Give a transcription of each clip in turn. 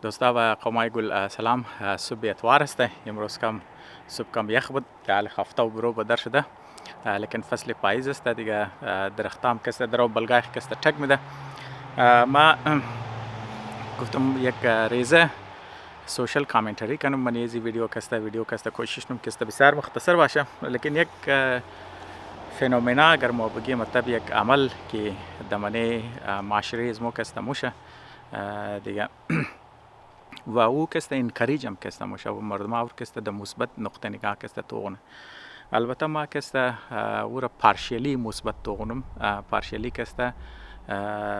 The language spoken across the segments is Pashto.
دوستا و قومای گل سلام. صبح اتوار است. امروز صبح کم یخ بود. حال هفته و برو بدر شده. لیکن فصل پاییز است دیگه. درختام کسته درو بلگاه کسته تک میده. ما گفتم یک ریزه سوشل کامنتری کنم. من یه ویدیو کسته کوشش نم کسته بسیار مختصر باشه. لیکن یک فنومنا اگر ما بگیم مطلب یک عمل که دمانه معاشره از ما کسته موشه دیگه و او کسته انکاریج هم کسته موشه و مردم ها کسته در مثبت نقطه نگاه کسته توغنه. البته ما کسته او را پارشیلی مثبت توغنم، پارشیلی کسته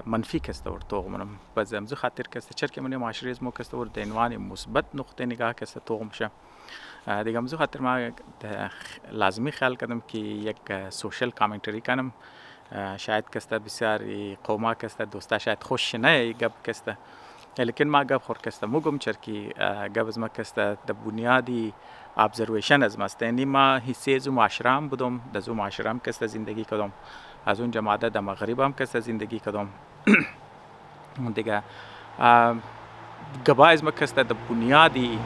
منفی کسته ور توغمنم. باز امزو خاطر کسته چرک منی معاشره از ما کسته ور دینوان مثبت نقطه نگاه کسته توغم شه. دیگه امزو خاطر ما لازمی خیال کردم که یک سوشل کامنتری کنم. شاید کسته بسیار قوما کسته دوستا شاید خوش نه گپ کسته، لیکن ما گپ خور کسته مگم چرکی گپ از ما کسته د بنیادی ابزرویشن از ماست. یعنی ما حصه از معاشره هم بودم، در معاشره هم کسته زندگی کردم، از اون جماعت در مغرب هم کسته زندگی کردم. دیگه گبای از ما کسته د بنیادی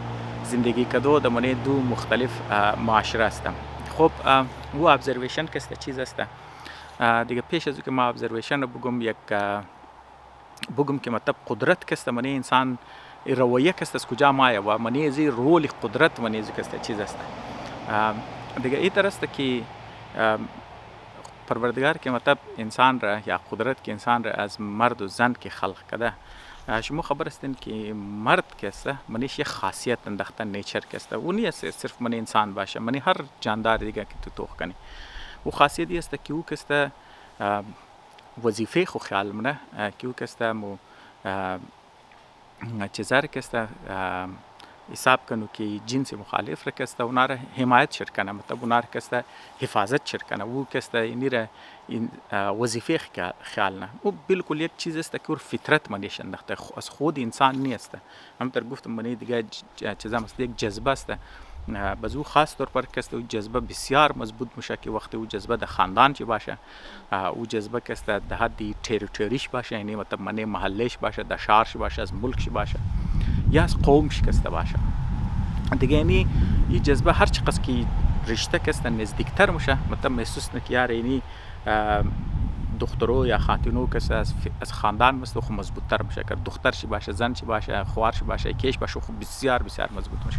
زندگی کدو در من دو مختلف معاشره هستم. خب او ابزرویشن کسته چیز است دیگه. پیش از که ما ابزرویشن رو بگم که مطلب قدرت کسته منی انسان رویه کسته از کجا مایه و منی ازی رول قدرت منی ازی کسته چیز است دیگه. این است که پروردگار که مطلب انسان را یا قدرت که انسان را از مرد و زن که خلق کده. شما خبر هستین که مرد کسته منیش یک خاصیت انداخته نیچر کسته. او نیست صرف من انسان باشه، منی هر جاندار دیگه که تو توخ کنی. و خاصیتی است که او کسته وظیفه خو خیال منه که او کسته مو چیزار کسته حساب کنو که جنس مخالف را کسته اونا را حمایت شر کنه، مطلب اونا را کسته حفاظت شر کنه. او کسته اینی را وظیفه خیال نه. او بالکل یک چیز است که فطرت منیش انداخته، از خود انسان نیست. همونطور گفتم منی دیگه چیزا است یک جذبه است. باز او خاص طور پر کسته او جذبه بسیار مضبوط میشه که وقتی او جذبه در خاندان چی باشه، او جذبه کسته در حد تریتوریش باشه، یعنی مطلب منی محلش باشه، در شهرش باشه، از ملکش باشه یا از قومش کسته باشه دیگه. یعنی این جذبه هر چقدر که رشته کسته نزدیکتر میشه، مطلب محسوس نکه یار اینی دخترو یا خاتونو کس از خاندان مثل خو مضبوط تر میشه. که دخترش باشه، زنش باشه، خوارش باشه، کیش باشه، خو بسیار مضبوط میشه.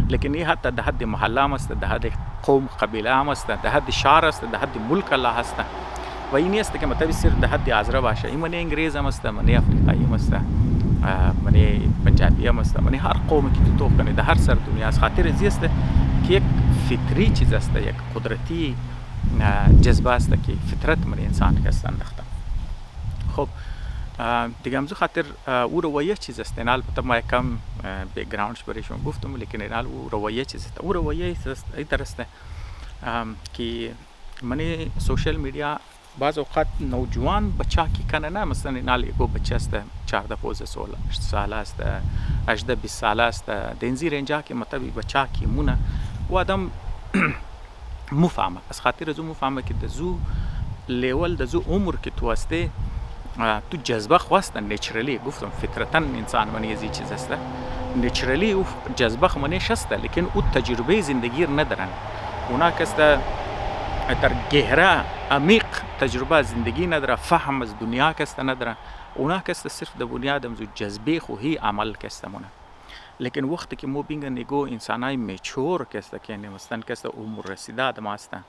لیکن این حتی در حد محله هم است، در حد قوم قبیله هم است، در حد شهر است، در حد ملک الله هست. و این نیست که مطلب صرف در حد عذرا باشه. این منی انگریز هم است، منی افریقایی هم است، منی پنجابی هم است، منی هر قومی که تو کنی در هر سر دنیا از خاطر ازی است که یک فطری چیز است، یک قدرتی جذبه است که فطرت من انسان کس انداخته. خب دیگه همزو خاطر او رویه چیز است. این البته ما یکم بیکگراندش برای شما گفتم، لیکن این او رویه چیز است. او رویه این درسته که منی سوشل میدیا بعض اوقات نوجوان بچه کی کنه نه، مثلا این یکو بچه است 14 15 سال است، 18 20 سال است، دنزیر اینجا که مطلب بچه کی مونه و آدم مفهمه. از خاطر از اون مفهمه که دزو لیول دزو عمر که تو هسته تو جذبه خواسته نیچرلی. گفتم فطرتا انسان منی ازی چیز است نیچرلی او جذبه منیش است، لیکن او تجربه زندگی ندارن. اونا کسته در گهره عمیق تجربه زندگی نداره، فهم از دنیا کسته نداره. اونا کسته صرف در بنیاد امزو جذبه خوهی عمل کسته مونه. لیکن وقتی که مو بینگن نگو انسانای میچور کسته که نمستن کسته عمر رسیده آدم هستن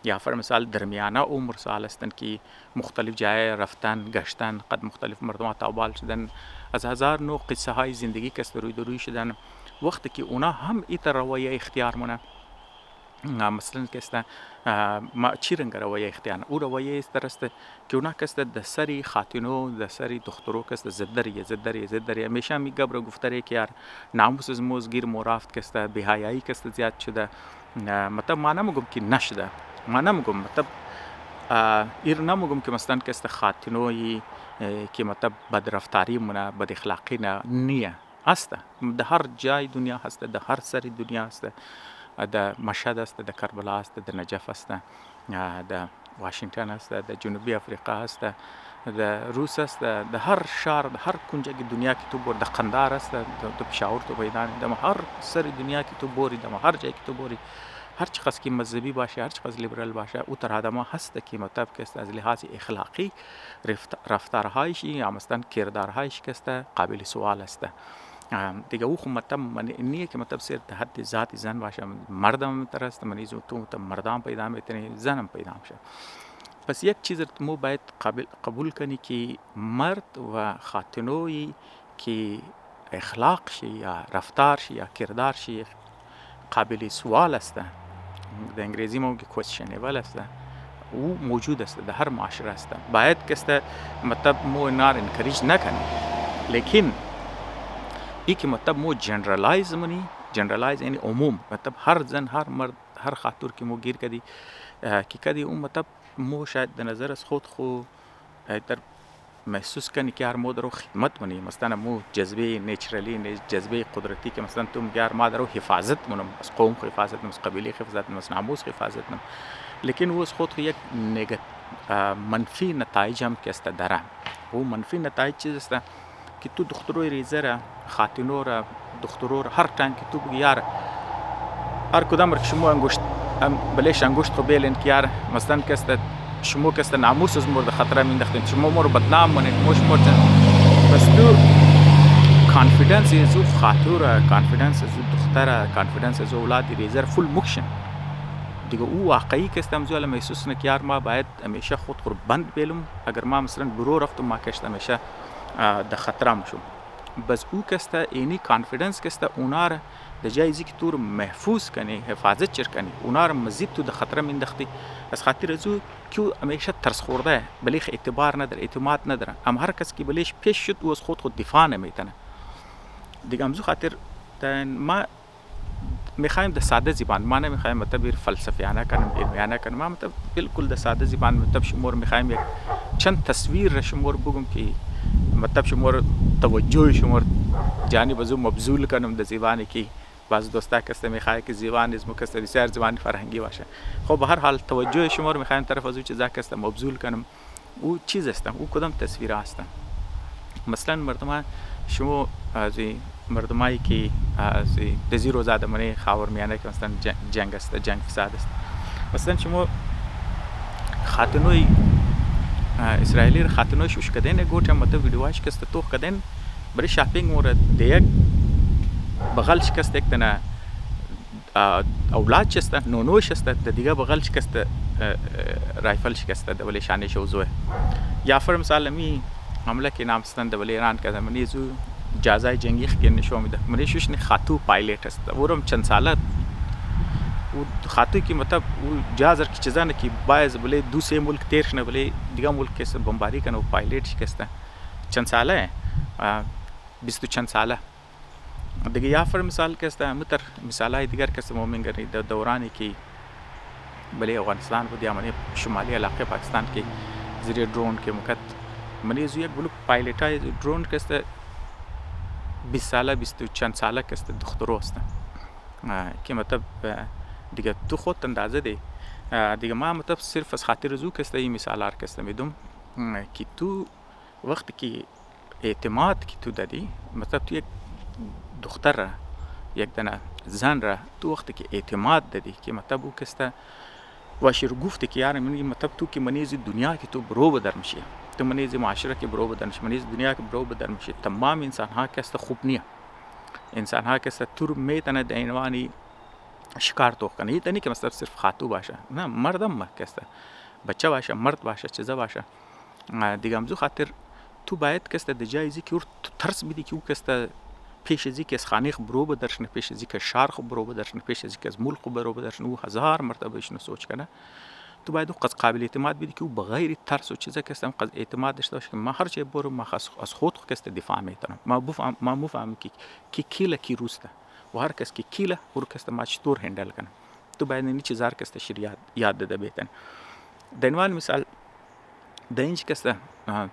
یا فر مثال درمیانه عمر سال هستن که مختلف جای رفتن گشتن، قد مختلف مردم تابال شدن، از هزار نوع قصه های زندگی کسته روی شدن. وقتی که اونا هم ایت رویه اختیار مونه، مثلا کسته ما چی رنگ رویه اختیار او رویه است درسته که اونا کسته د سری خاتونو د سری دخترو کسته زدری همیشه می گبر گفتره که یار ناموس از موزگیر مورافت کسته بهایایی کسته زیاد شده. مطلب ما نمیگم که نشده، ما نمیگم مطلب ایر نمیگم که مثلا کسته خاتونوی که مطلب بد رفتاری مونه، بد اخلاقی نه است. در هر جای دنیا هست، در هر سری دنیا هست، در مشهد است، در کربلا است، در نجف است، در واشنگتن است، در جنوبی افریقا است، در روس است، در هر شهر، در هر کنج دنیا که تو بری، در قندار است، در پشاور تو پیدا می‌کنی، در هر سر دنیا که تو بری، در هر جایی که تو بری، هر چقدر که مذهبی باشه، هر چقدر لیبرال باشه، او تر آدم هست که مطلب که است از لحاظ اخلاقی رفتارهایش یا مثلا کردارهایش که است قابل سوال است. دیگه او خو مطلب نیه که مطلب صرف در حد ذات زن باشه، مردم تر است، منیزو تو مردم پیدا می‌کنی، زنم پیدا میشه. پس یک چیز ما باید قبول کنی که مرد و خاتنوی که اخلاق شی یا رفتار شی یا کردار شی قابل سوال است، در انگلیسی ما میگه questionable است، او موجود است در هر معاشره است. باید که است مطلب ما اینا رو انکریج نکنیم، لیکن ای که مطلب ما جنرالایز منی، جنرالایز یعنی عموم، مطلب هر زن، هر مرد، هر خاتون که ما گیر کدی که کدی اون مطلب مو شاید در نظر از خود خو در محسوس کنی که هر مادر رو خدمت منی، مثلا مو جذبه نیچرلی، جذبه قدرتی که مثلا تو میگه هر مادر رو حفاظت منم، از قوم حفاظت منم، از قبیله حفاظت منم، از ناموس حفاظت منم، لیکن او از خود خو یک منفی نتایج هم که است داره. او منفی نتایج چیز است که تو دختروی ریزه را، خاتنو را، دخترو را، هر تن که تو بگی یار هر کدام را که شما انگشت بلش انگشت خو بیلین که یار مثلا که است شما که است ناموس از مورد خطر مینداختین، شما ما رو بدنام منید، شما بس تو کانفیدنس از او خاطر، کانفیدنس از او دختر، کانفیدنس از اولاد ریزر فول مکشن دیگه. او واقعی که است همزوال محسوس نکه یار ما باید همیشه خود خور بند بیلم، اگر ما مثلا برو رفتم ما کشت همیشه در خطرم شم. بس او که است اینی کانفیدنس که است اونا را در جایزی که تو رو محفوظ کنی، حفاظت چر کنی، اونا را مزید تو در خطر مینداختی، از خاطر از او که همیشه ترس خورده، بلیخ اعتبار نداره، اعتماد نداره، اما هر کس که بلیش پیش شد او از خود دفاع نمیتونه دیگه. همزو خاطر ما میخوایم در ساده زبان، ما نمیخوایم مطلب فلسفیانه کنیم، علمیانه کنیم، ما مطلب بالکل در ساده زبان مطلب شما رو میخوایم یک چند تصویر را شما رو بگم که مطلب شما رو توجه شما جانب از او مبذول کنم در زبانی که بعض دوستا کسته میخواد که زبان اسمو کسته بسیار زبان فرهنگی باشه. خب به هر حال توجه شما رو میخوایم طرف از او چیزا کسته مبذول کنم. او چیز است، او کدام تصویر است. مثلا مردم شما از مردمایی که از دزی روزاده منی خاورمیانه که مثلا جنگ است، جنگ فساد است، مثلا شما خاتنوی اسرائیلی را خاتنوی شوش کدن گوچه مطلب ویدیوهاش کسته توخ کدن برای شاپینگ مورد دیگ بغل شکست یک دنه اولاد شسته نونو شسته در دیگه بغل شکسته رایفل شکسته در ولی شانه شوزوه یا فر مثال می حمله که نامستن در ولی ایران کده منی زو جازای جنگی خیلی نشون میده. منی شوش نه خاتو پایلٹ است ورم چند ساله و خاطی که مطلب جازر کی چیزا نه که باز بله دوسرے ملک تیرش نه بله دیگه ملک کس بمباری کنه و پایلٹ شکسته چند ساله 20 چند ساله دیگه. یا فر مثال که است متر مثالای دیگر کس مومنگری در دورانی که بله افغانستان بود یا منی شمالی علاقه پاکستان که زیر درون که مکت منی زو یک بلو پایلټای درون که است 20 ساله 20 چند ساله که است دخترو است که مطلب دیگه تو خود اندازه دی دیگه. ما مطلب صرف از خاطر زو که است این مثالار که است میدم که تو وقتی که اعتماد که تو دادی مطلب تو یک دختر یک دنه زن را تو وقتی که اعتماد دادی که مطلب او که است واشیر گفتی که یار منی مطلب تو که منیزی دنیا که تو برو بدر میشی، تو منیزی معاشره که برو بدر میشی، منیزی دنیا که برو بدر میشی، تمام انسان ها که است خوب نیه، انسان ها که است تو میتونه در اینوانی شکار تو کنه. این تنی که مطلب صرف خاتو باشه، نه مردم که است بچه باشه، مرد باشه، چیزا باشه دیگه. همزو خاطر تو باید که است در جایزی که تو ترس بدی که او که است پیش ازی که از خانیخ برو بدرشن، پیش ازی که شهر خو برو بدرشن، پیش ازی که از ملک برو بدرشن، او هزار مرتبه شنو سوچ کنه. تو باید او قابل اعتماد بدی که او بغیر ترس و چیزا که است اعتماد داشته باشه که ما هر چی برو ما از خود که است دفاع میتونم. ما مفهم که کیله کی روسته و هر کس که کیله او که است ما چطور هندل کنه. تو باید این چیز هر کس شریعت یاد ده بیتن. دنوال مثال دینج که است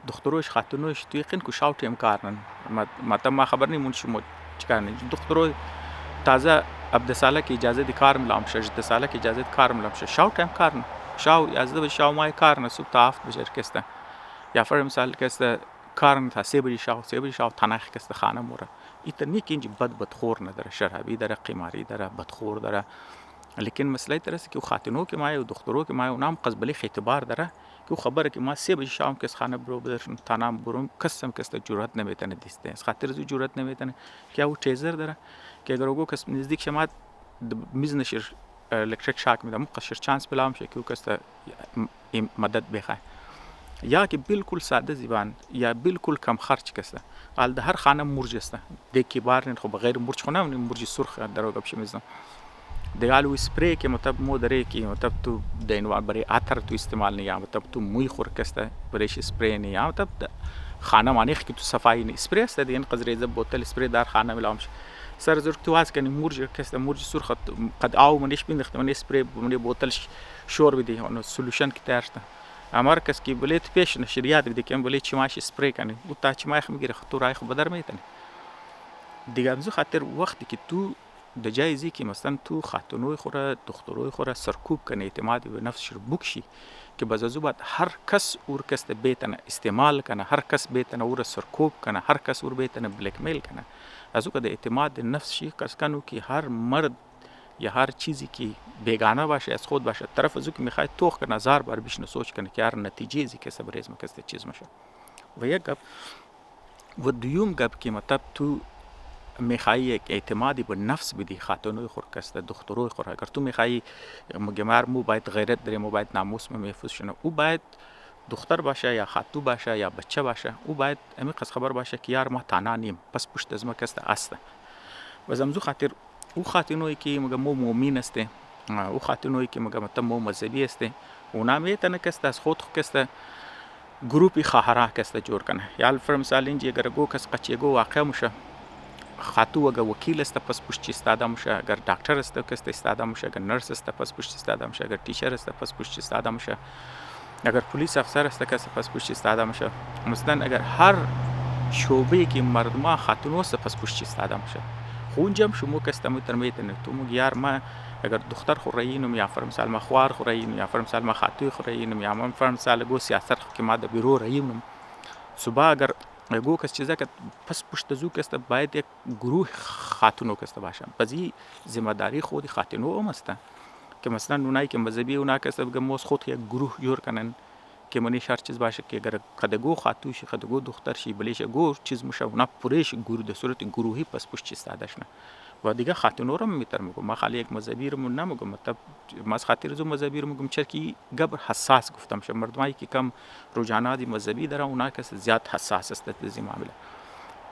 دختروش خاتونوش تو یقین کو شاوت امکار نه ما خبر نی مونږ شمو چکار نه دخترو تازه 17 ساله کی اجازه دی کار ملام 16 ساله کی اجازه کار ملام شاوت امکار نه شاو از د شاو مای کار نه سو تافت بشر کسته یا فر مثال که کارن تا 3 بجه شاو تنخ که خانه موره ایتر نیک اینجی بدخور نداره، شرابی داره، قماری داره، بدخور داره. لیکن مسئله ترسه که خاتنو که مایه و دخترو که مایه اونام قصبلی اعتبار داره که خبره که ما 3 بجه شام که خانه برو بدرشون تنام بروم کسم که جرأت نمیتونه دیسته از خاطر از جرأت نمیتونه که او تیزر داره که اگر او کس نزدیک شما میزنشیر الکتریک شاک میدم قشر چانس بلام شه که او کس مدد بخواه یا که بالکل ساده زبان یا بالکل کم خرچ کسته حال ده هر خانه مرج است دکی بار نه خو بغیر مرج خونه مرج سرخ درو گپ شمیزم دیگه اسپری که مطلب مو داره که مطلب تو دینوال برای عطر تو استعمال نه مطلب تو موی خور کسته برایش اسپری نه مطلب خانه مانیخ که تو صفایی نه اسپری است دیگه قزریز بوتل اسپری در خانه ملامش سر زرق تو واس کنی مرج کسته مرج سرخ قد آو منش بندخت من اسپری من بوتل شور بدی اون سولوشن که ترسته امر کس کی بلیت پیش نشریات بدی که بلیت چی ماش اسپری کنی او تا چی ماخ میگیره خطر رای خو بدر میتنی دیگه امزو خاطر وقتی که تو د جایزی که مثلا تو خاتونوی خوره دختروی خوره سرکوب کنه اعتمادی به نفس شر بکشی که بازو بعد هر کس اور کس بیتن استعمال کنه هر کس بیتن اور سرکوب کنه هر کس اور بیتن بلک میل کنه از او که اعتماد نفس شی کس کنو که هر مرد یا هر چیزی که بیگانه باشه از خود باشه طرف از او که میخواد توخ کنه هزار بار بشنه سوچ کنه که هر نتیجه زی که صبریزم کس چیز میشه و یک گپ و دوم گپ که مطلب تو میخوایی اعتمادی به نفس بدی خاتونوی خور کسته دختروی خور اگر تو میخوایی مگمار مو باید غیرت داری مو باید ناموس محفوظ شونه او باید دختر باشه یا خاتو باشه یا بچه باشه او باید امی قص خبر باشه که یار ما تانا نیم پس پشت از ما کسته است و زمزو خاطر او خاتونوی که مگه مو مومین استه او خاتونوی که مگه متم مو مذهبی استه اونا میتونه کسته از خود کسته گروپی خواهرا کسته جور کنه یا فر مثال اینجی اگر گو کس قچیگو واقع مشه خاتو اگر وکیل است پس پشت استاده میشه اگر دکتر است که استاده میشه اگر نرس است پس پشت استاده میشه اگر تیچر است پس پشت استاده میشه اگر پلیس افسر است که پس پشت استاده میشه مثلا اگر هر شعبه که مردم خاتون است پس پشت استاده میشه خونجم شما کس میتونه تو مو یار ما اگر دختر خورینم یا فرم سال ما خوار خورینم یا فرم سال ما خاتو خورینم یا من فرم سال گو سیاست که ما د بیرو رینم صبح اگر گو کس چیزا که پس پشت زو کسته باید یک گروه خاتونو کسته باشه بازی ذمہ داری خودی خاتونو هم است که مثلا اونایی که مذهبی اونا کسته بگم موس خود یک گروه جور کنن که منی هر چیز باشه که اگر خدگو خاتو شي خدگو دختر شي بلیش گو چیز میشه اونا پرش گروه د صورت گروهی پس پشت استادش نه و دیگه خاتونو رو میترم میگم ما خالی یک مذهبی رو نمیگم مطلب ما خاطر زو مذهبی رو میگم چرکی گبر حساس گفتم شه مردمایی که کم رجحانات مذهبی داره اونا کس زیاد حساس است در این معامله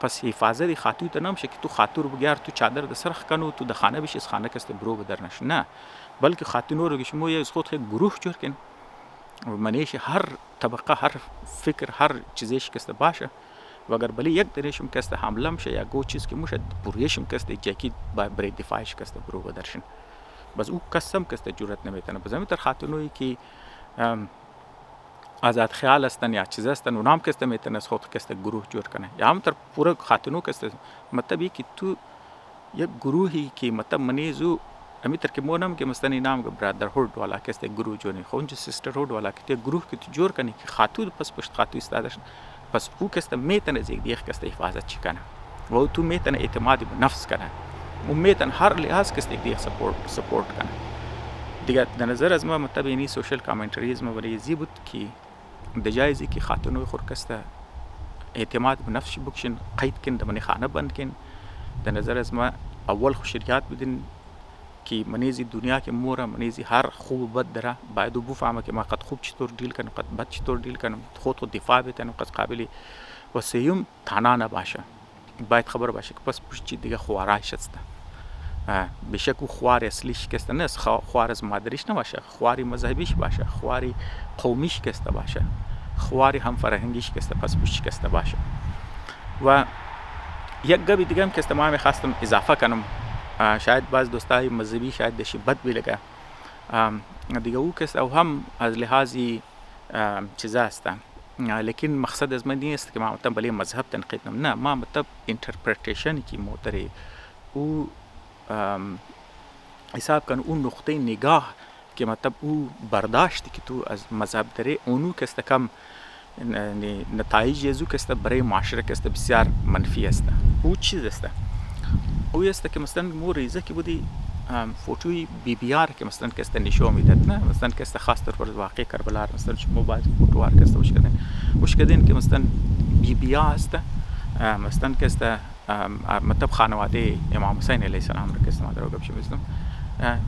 پس حفاظت خاتون ته نمیشه که تو خاتون رو بگیر تو چادر د سرخ کنو تو د خانه بشی خانه کست برو بدرنش نه بلکه خاتون رو شما یه خود گروه جور کن منیش هر طبقه هر فکر هر چیزیش کست باشه و اگر بلی یک درشم کست حمله میشه یا گو چیز که موشه پوریشم کست جاکی برای دفاعش کست برو بدرشن بس او کسم کست جرأت نمیتونه بزنم تر خاتونوی که آزاد خیال هستن یا چیز هستن اونام کست میتونه از خود کست گروه جور کنه یا هم تر پورا خاتونو کست مطلب که تو یک گروهی که مطلب منیزو امی تر که مونم که مثلا نام که برادرهود والا کست گروه جوری خونج سیسترهود والا که گروه که تو جور کنی که خاتون پس پشت خاتون استادش پس او کست میتونه از یک دیگه کست حفاظت چی کنه و تو میتونه اعتمادی به نفس کنه و میتونه هر لحاظ کست یک دیگه سپورت کنه دیگه در نظر از ما مطلب اینی سوشل کامنتریز ما برای زی بود که د جایزی که خاتونوی خور کسته اعتماد به نفس بکشن قید کن دمنی خانه بند کن در نظر از ما اول خو شرکت بدین که منیزی دنیا که مورا منیزی هر خوب بد داره باید بفهمه که ما قد خوب چطور دیل کنم قد بد چطور دیل کنم خود دفاع بتنم قد قابلی و سیوم تنها نباشه باید خبر باشه که پس پشت دیگه خوارایش است بشک او خوار اصلیش کسته نه خوار از مادریش نباشه خواری مذهبیش باشه خواری قومیش کسته باشه خواری هم فرهنگیش کسته پس پشت کسته باشه و یک گبی دیگه هم کسته ما میخواستم اضافه کنم شاید بعض دوستای مذهبی شاید دشی بد بلگه دیگه او کسته او هم از لحاظی چیزا هستن لیکن مقصد از من نیست که ما مطلب بلی مذهب تنقید نم نه ما مطلب انترپریتیشن کی موتری او حساب کن اون نقطه نگاه که مطلب او برداشتی که تو از مذهب داره اونو کست کم نتایج زو که است برای معاشره که است بسیار منفی است. او چیز است؟ او است که مثلا مو ریزه که بودی فوتوی بی آر که مثلا که است نشون میداد، نه مثلا که است خاص طور پر واقع کربلا مثلا شما باید فوتو آر که است وش کردین که مثلا بی است، مثلا که است مطلب خانواده امام حسین علیه السلام را که است مادر گپ شمیستم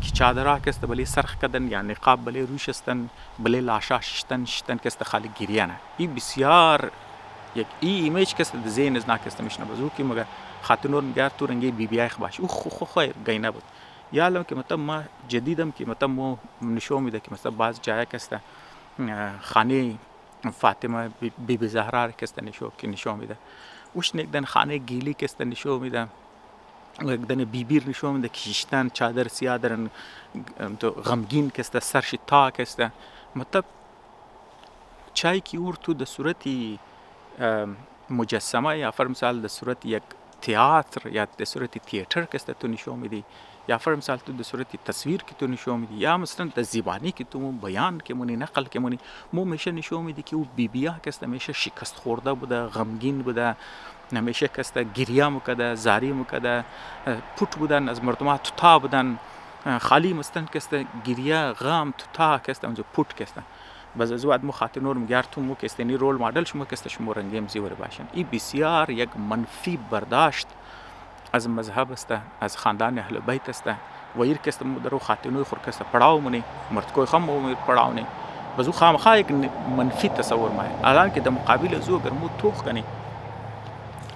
که چادرها که است بلی سرخ کردن یا نقاب بلی روش استن بلی لاشا شتن که است خالی گریانه. این بسیار یک ایمیج که است ذهن از ناکست میشنه بزو که مگر خاتون نگر تو رنگی بی آی خباش او خو گینه بود. یا علم که مطلب ما جدیدم که مطلب مو نشون میده که مثلا بعض جای که است خانه فاطمه بی زهرا که است نشون میده، وش نگدن خانه گیلی که است نشون میده، نگدن بیبیر نشون میده که شیشتن چادر سیاه درن غمگین که است سرش تا که است. مطلب چای که اور تو در صورتی مجسمه یا فرمثال در صورت یک تئاتر یا در صورت تئاتر که است تو نشون میدی، یا فرمثال تو در صورت تصویر که تو نشون میدی، یا مثلا در زبانی که تو بیان که مونی نقل که مونی مو میشه نشون میدی که او بیبیا که است میشه شکست خورده بوده، غمگین بوده، نمیشه که است گریه میکرده، زاری میکرده، پوت بودن از مردم تا بودن، خالی مثلا که است گریه غم تا که است اونجا پوت که است. باز از وقت مو خاطر میگار تو مو که استنی رول مدل شما که است شما رنگیم زیور باشن. این بسیار یک منفی برداشت از مذهب است، از خاندان اهل بیت است. ویر که است مو درو خاطرنوی خور که است پڑاو منی مرد کوی خم مو پڑاو نی بازو خامخا یک منفی تصور مای. الان که در مقابل زو اگر مو توخ کنی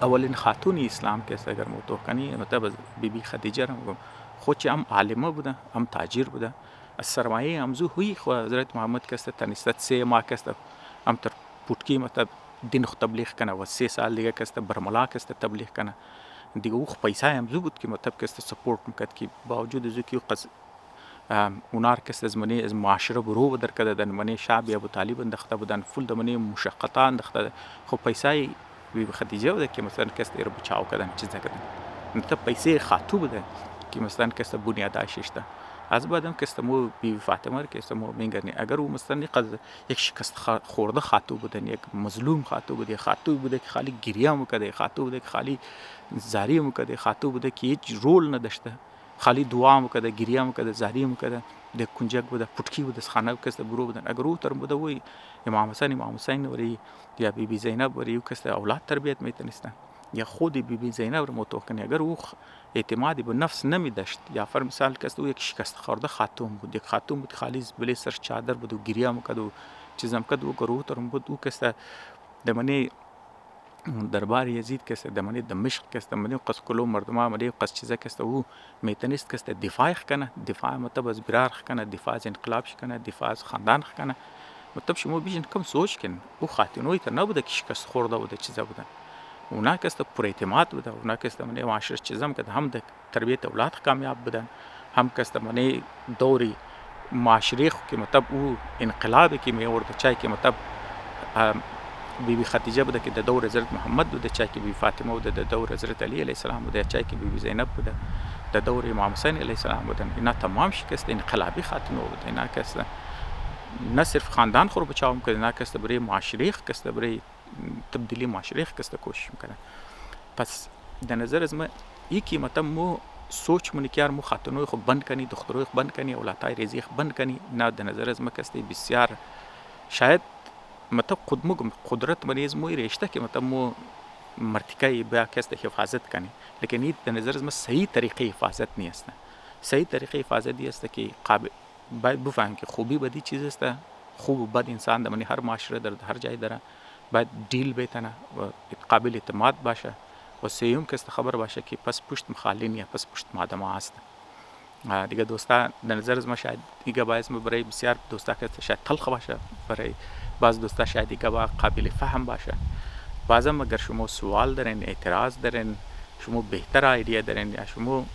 اولین خاتون اسلام که است اگر مو توخ کنی مطلب بی خدیجه را خود چه هم عالمه بوده هم تاجر بوده، از سرمایه امزو هوی خو حضرت محمد که است تنیست 3 ماه که است هم تر پوتکی مطلب دین خو تبلیغ کنه و 3 سال دیگه که است برملا که است تبلیغ کنه دیگه او پیسه امزو بود که مطلب که است سپورت میکرد که باوجود از که اونار که است از منی از معاشره برو بدر کده دن منی شعب ابو طالب اندخته بودن فول د منی مشقتا اندخته خو پیسه بی خدیجه بوده که مثلا که است رو بچاو کردن چیز کردن مطلب پیسه خاطو بوده که مثلا که است بنیادش است. از بعدم که است مو بی فاطمه که است مو میگنی اگر او مثلا یک شکست خورده خاطو بودن، یک مظلوم خاطو بوده، خاطو بوده که خالی گریه میکرده، خاطو بوده که خالی زاری میکرده، خاطو بوده که هیچ رول نداشته، خالی دعا میکرده، گریه میکرده، زاری میکرده، د کنجک بوده، پټکی بوده، خانه که است برو بودن. اگر او تر بوده وی امام حسین وری یا بی زینب وری او که است اولاد تربیت میتونستن یا خود بی زینب رو متوقع اگر او اعتمادی به نفس نمی داشت یا فر مثال که است او یک شکست خورده خاتون بود، یک خاتون بود خالی بلی سر چادر بود و گریه میکرد و چیزم کرد و گروه تر بود او که است دمنی دربار یزید که است دمنی دمشق که است دمنی قص کلو مردم مدی قص چیزه که است او میتونست که است دفاع کنه، دفاع مطلب از برار کنه، دفاع از انقلاب کنه، دفاع از خاندان کنه. مطلب شما بیشتر کم سوچ کن او خاتونوی تا نبوده که شکست خورده بوده چیزا بوده، اونا که است پر اعتماد بوده، اونا که است من معاشره چیزام که هم د تربیت اولاد کامیاب بودن، هم که است من دوری معاشره که مطلب او انقلابی که می آورد چای که مطلب بی خدیجه بوده که د دور حضرت محمد بوده، چای که بی فاطمه بوده د دور حضرت علی علیه السلام بوده، چای که بی زینب بوده د دور امام حسین علیه السلام بوده. اینا تمام شکست انقلابی خاتون بوده. اینا که است نه صرف خاندان خو رو بچاو میکنه، اینا که است برای معاشره که است برای تبدیلی معاشره که است کوشش میکنه. پس در نظر از ما یکی مطلب مو سوچ مونی که مو خاتونوی خو بند کنی، دختروی خو بند کنی، اولادای ریزی خو بند کنی. نه در نظر از ما که است بسیار شاید مطلب خود مو قدرت مریض مو رشته که مطلب مو مرتکه بیا که است حفاظت کنی، لیکن این در نظر از ما صحیح طریقه حفاظت نیست. صحیح طریقه حفاظت است که قابل باید بفهم که خوبی بدی چیز است، خوب و بد انسان در هر معاشره در هر جای داره باید دیل بتنه و قابل اعتماد باشه و سیوم که است خبر باشه که پس پشت مخالین یا پس پشت مادما هست. دیگه دوستا در نظر از ما شاید دیگه باعث برای بسیار دوستا که شاید تلخ باشه، برای بعض دوستا شاید دیگه قابل فهم باشه. بعضم اگر شما سوال دارین، اعتراض دارین، شما بهتر ایده دارین یا شما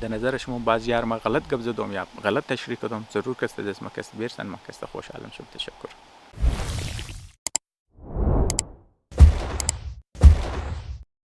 در نظر شما بعضی یار ما غلط گپ زدم یا غلط تشریح کردم، ضرور کست دست ما کست بیرسن ما کست خوشحالم شد. تشکر.